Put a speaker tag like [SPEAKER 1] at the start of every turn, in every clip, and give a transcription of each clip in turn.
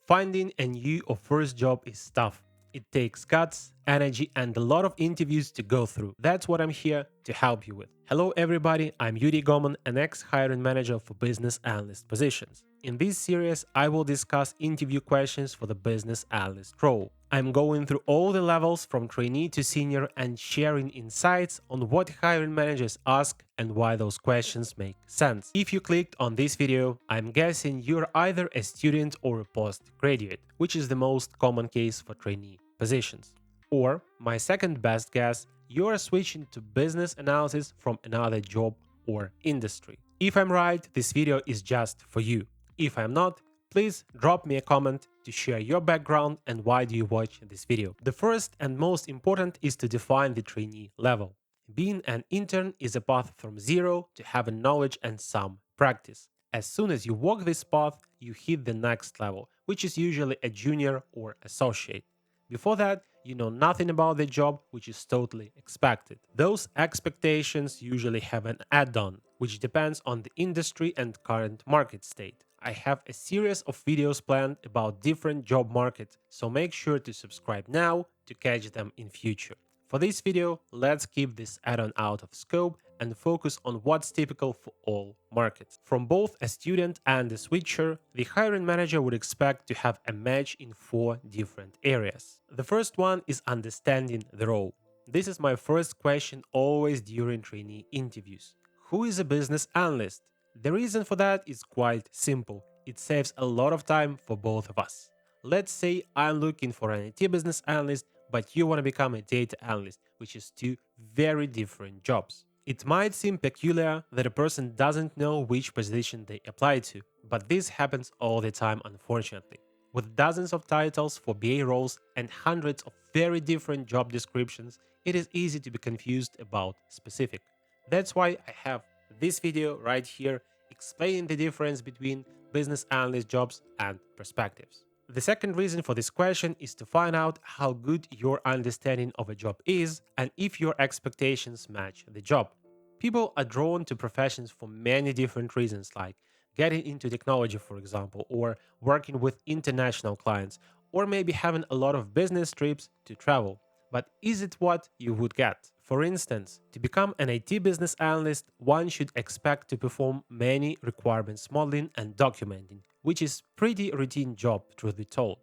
[SPEAKER 1] Finding a new or first job is tough. It takes guts, energy, and a lot of interviews to go through. That's what I'm here to help you with. Hello everybody, I'm Yuri Goman, an ex-hiring manager for business analyst positions. In this series, I will discuss interview questions for the business analyst role. I'm going through all the levels from trainee to senior and sharing insights on what hiring managers ask and why those questions make sense. If you clicked on this video, I'm guessing you're either a student or a postgraduate, which is the most common case for trainee positions. Or, my second best guess, you're switching to business analysis from another job or industry. If I'm right, this video is just for you. If I'm not, please drop me a comment to share your background and why do you watch this video. The first and most important is to define the trainee level. Being an intern is a path from zero to having knowledge and some practice. As soon as you walk this path, you hit the next level, which is usually a junior or associate. Before that, you know nothing about the job, which is totally expected. Those expectations usually have an add-on, which depends on the industry and current market state. I have a series of videos planned about different job markets, so make sure to subscribe now to catch them in future. For this video, let's keep this add-on out of scope and focus on what's typical for all markets. From both a student and a switcher, the hiring manager would expect to have a match in 4 different areas. The first one is understanding the role. This is my first question always during trainee interviews. Who is a business analyst? The reason for that is quite simple. It saves a lot of time for both of us. Let's say I'm looking for an IT business analyst, but you want to become a data analyst, which is 2 very different jobs. It might seem peculiar that a person doesn't know which position they apply to, but this happens all the time, unfortunately. With dozens of titles for BA roles and hundreds of very different job descriptions, it is easy to be confused about specific. That's why I have this video right here explaining the difference between business analyst jobs and perspectives. The second reason for this question is to find out how good your understanding of a job is and if your expectations match the job. People are drawn to professions for many different reasons, like getting into technology, for example, or working with international clients, or maybe having a lot of business trips to travel. But is it what you would get? For instance, to become an IT business analyst, one should expect to perform many requirements modeling and documenting, which is pretty routine job, truth be told.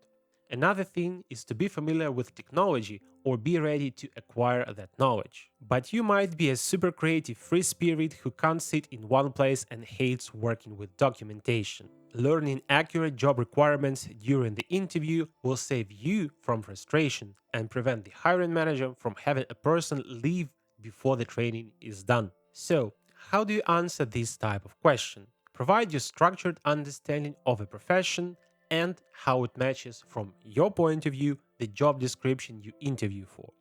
[SPEAKER 1] Another thing is to be familiar with technology or be ready to acquire that knowledge. But you might be a super creative free spirit who can't sit in one place and hates working with documentation. Learning accurate job requirements during the interview will save you from frustration and prevent the hiring manager from having a person leave before the training is done. So, how do you answer this type of question? Provide your structured understanding of a profession and how it matches from your point of view the job description you interview for.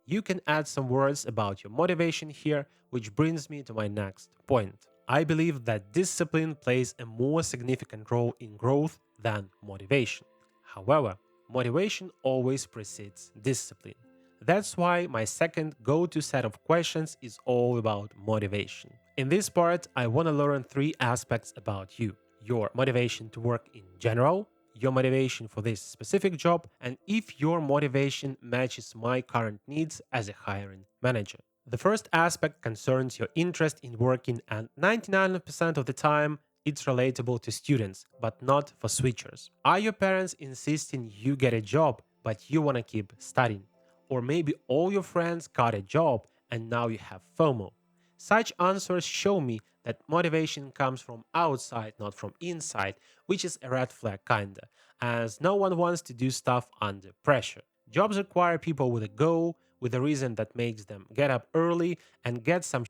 [SPEAKER 1] You can add some words about your motivation here, which brings me to my next point. I believe that discipline plays a more significant role in growth than motivation. However, motivation always precedes discipline. That's why my second go-to set of questions is all about motivation. In this part, I want to learn 3 aspects about you: your motivation to work in general, your motivation for this specific job, and if your motivation matches my current needs as a hiring manager. The first aspect concerns your interest in working, and 99% of the time it's relatable to students, but not for switchers. Are your parents insisting you get a job, but you want to keep studying? Or maybe all your friends got a job and now you have FOMO. Such answers show me that motivation comes from outside, not from inside, which is a red flag kinda, as no one wants to do stuff under pressure. Jobs require people with a goal, with a reason that makes them get up early and get some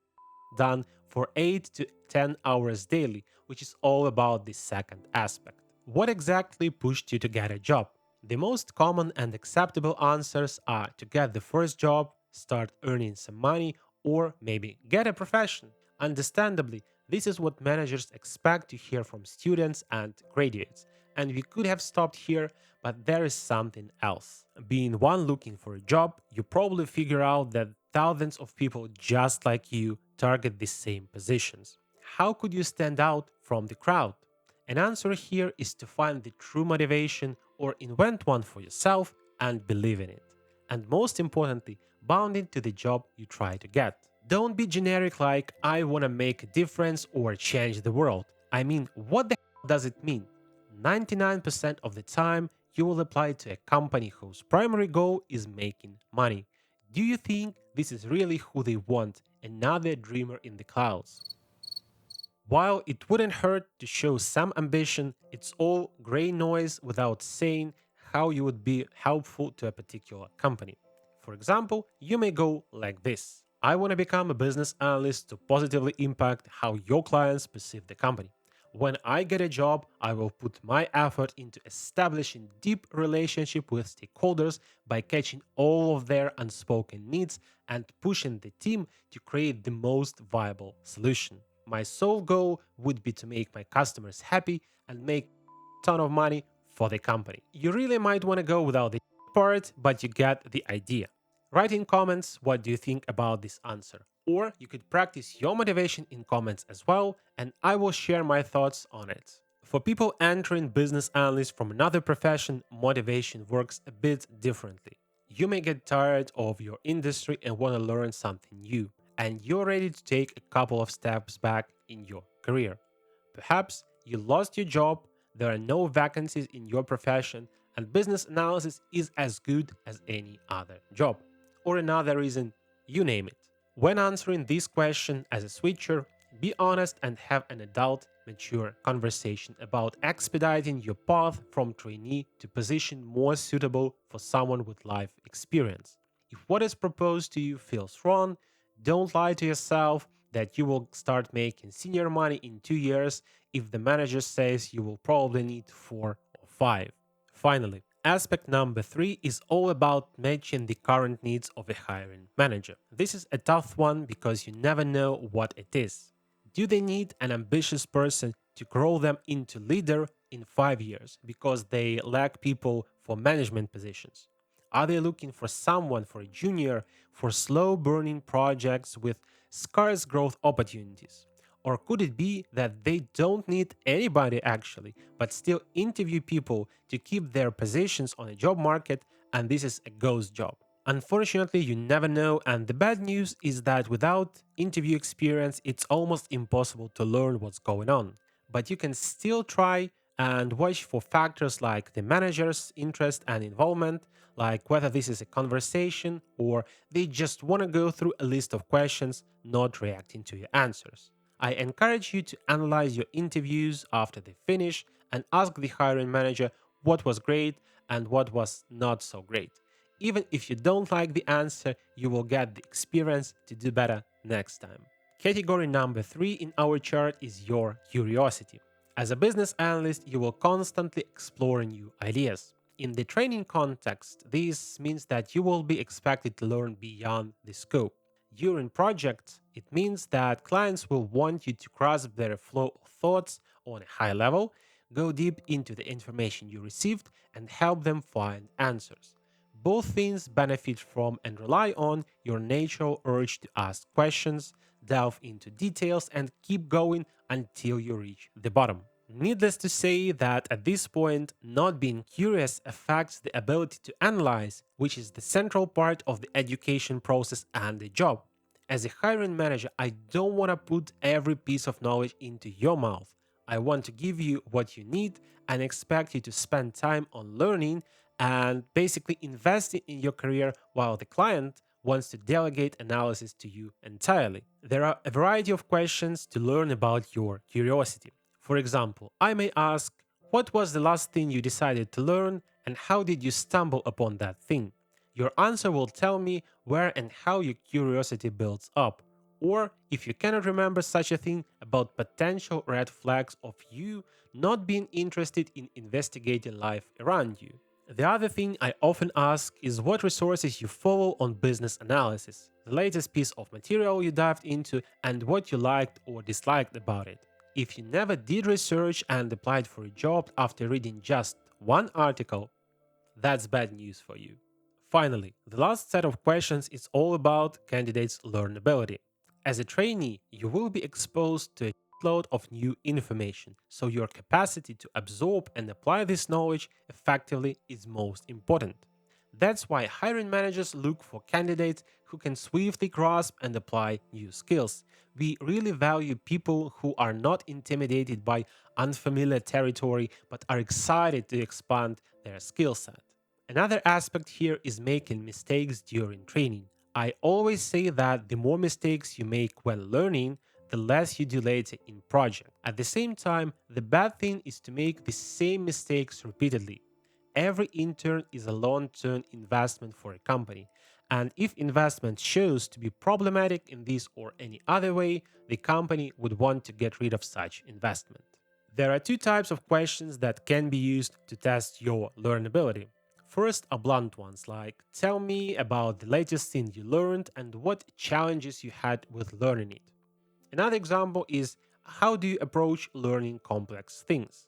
[SPEAKER 1] done for 8 to 10 hours daily, which is all about this second aspect. What exactly pushed you to get a job? The most common and acceptable answers are to get the first job, start earning some money, or maybe get a profession. Understandably, this is what managers expect to hear from students and graduates. And we could have stopped here, but there is something else. Being one looking for a job, you probably figure out that thousands of people just like you target the same positions. How could you stand out from the crowd? An answer here is to find the true motivation or invent one for yourself and believe in it. And most importantly, bound it to the job you try to get. Don't be generic like, I want to make a difference or change the world. I mean, what the hell does it mean? 99% of the time, you will apply to a company whose primary goal is making money. Do you think this is really who they want? Another dreamer in the clouds? While it wouldn't hurt to show some ambition, it's all gray noise without saying how you would be helpful to a particular company. For example, you may go like this: I want to become a business analyst to positively impact how your clients perceive the company. When I get a job, I will put my effort into establishing deep relationship with stakeholders by catching all of their unspoken needs and pushing the team to create the most viable solution. My sole goal would be to make my customers happy and make a ton of money for the company. You really might want to go without the part, but you get the idea. Write in comments what do you think about this answer. Or you could practice your motivation in comments as well, and I will share my thoughts on it. For people entering business analyst from another profession, motivation works a bit differently. You may get tired of your industry and want to learn something new, and you're ready to take a couple of steps back in your career. Perhaps you lost your job, there are no vacancies in your profession, and business analysis is as good as any other job. Or another reason, you name it. When answering this question as a switcher, be honest and have an adult, mature conversation about expediting your path from trainee to position more suitable for someone with life experience. If what is proposed to you feels wrong, don't lie to yourself that you will start making senior money in 2 years if the manager says you will probably need 4 or 5. Finally, aspect number 3 is all about matching the current needs of a hiring manager. This is a tough one because you never know what it is. Do they need an ambitious person to grow them into leader in 5 years because they lack people for management positions? Are they looking for someone for a junior for slow burning projects with scarce growth opportunities? Or could it be that they don't need anybody actually, but still interview people to keep their positions on a job market, and this is a ghost job? Unfortunately, you never know, and the bad news is that without interview experience, it's almost impossible to learn what's going on. But you can still try and watch for factors like the manager's interest and involvement, like whether this is a conversation or they just want to go through a list of questions, not reacting to your answers. I encourage you to analyze your interviews after they finish and ask the hiring manager what was great and what was not so great. Even if you don't like the answer, you will get the experience to do better next time. Category number 3 in our chart is your curiosity. As a business analyst, you will constantly explore new ideas. In the training context, this means that you will be expected to learn beyond the scope. During projects, it means that clients will want you to grasp their flow of thoughts on a high level, go deep into the information you received, and help them find answers. Both things benefit from and rely on your natural urge to ask questions, delve into details, and keep going until you reach the bottom. Needless to say that at this point, not being curious affects the ability to analyze, which is the central part of the education process and the job. As a hiring manager, I don't want to put every piece of knowledge into your mouth. I want to give you what you need and expect you to spend time on learning and basically investing in your career while the client wants to delegate analysis to you entirely. There are a variety of questions to learn about your curiosity. For example, I may ask, what was the last thing you decided to learn and how did you stumble upon that thing? Your answer will tell me where and how your curiosity builds up. Or, if you cannot remember such a thing, about potential red flags of you not being interested in investigating life around you. The other thing I often ask is what resources you follow on business analysis, the latest piece of material you dived into, and what you liked or disliked about it. If you never did research and applied for a job after reading just one article, that's bad news for you. Finally, the last set of questions is all about candidates' learnability. As a trainee, you will be exposed to a load of new information, so your capacity to absorb and apply this knowledge effectively is most important. That's why hiring managers look for candidates who can swiftly grasp and apply new skills. We really value people who are not intimidated by unfamiliar territory but are excited to expand their skill set. Another aspect here is making mistakes during training. I always say that the more mistakes you make when learning, the less you do later in project. At the same time, the bad thing is to make the same mistakes repeatedly. Every intern is a long-term investment for a company, and if investment shows to be problematic in this or any other way, the company would want to get rid of such investment. There are two types of questions that can be used to test your learnability. First, are blunt ones like, tell me about the latest thing you learned and what challenges you had with learning it. Another example is, how do you approach learning complex things?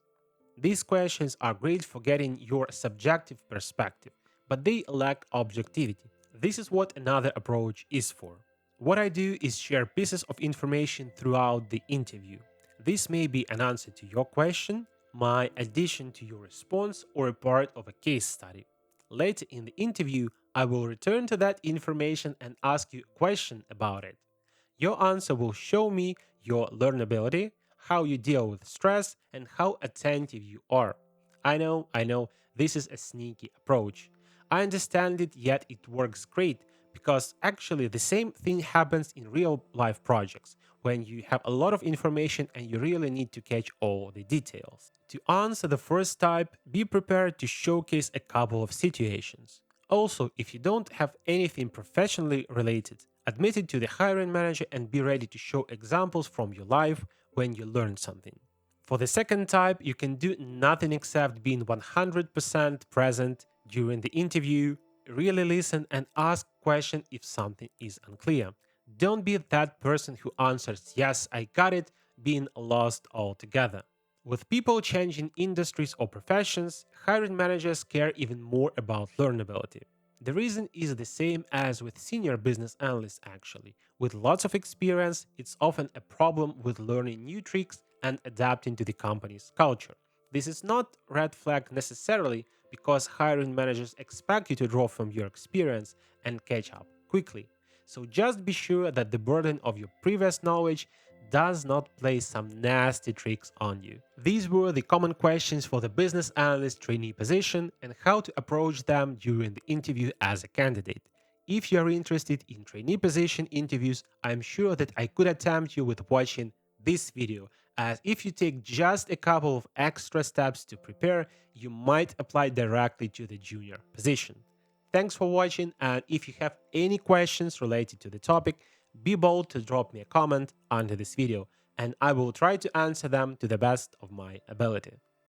[SPEAKER 1] These questions are great for getting your subjective perspective, but they lack objectivity. This is what another approach is for. What I do is share pieces of information throughout the interview. This may be an answer to your question, my addition to your response, or a part of a case study. Later in the interview, I will return to that information and ask you a question about it. Your answer will show me your learnability, how you deal with stress, and how attentive you are. I know, this is a sneaky approach. I understand it, yet it works great because actually the same thing happens in real life projects when you have a lot of information and you really need to catch all the details. To answer the first type, be prepared to showcase a couple of situations. Also, if you don't have anything professionally related, admit it to the hiring manager and be ready to show examples from your life when you learn something. For the second type, you can do nothing except being 100% present during the interview, really listen and ask questions if something is unclear. Don't be that person who answers, yes, I got it, being lost altogether. With people changing industries or professions, hiring managers care even more about learnability. The reason is the same as with senior business analysts actually. With lots of experience, it's often a problem with learning new tricks and adapting to the company's culture. This is not red flag necessarily because hiring managers expect you to draw from your experience and catch up quickly. So just be sure that the burden of your previous knowledge does not play some nasty tricks on you. These were the common questions for the business analyst trainee position and how to approach them during the interview as a candidate. If you are interested in trainee position interviews, I'm sure that I could attempt you with watching this video, as if you take just a couple of extra steps to prepare, you might apply directly to the junior position. Thanks for watching, and if you have any questions related to the topic, be bold to drop me a comment under this video, and I will try to answer them to the best of my ability.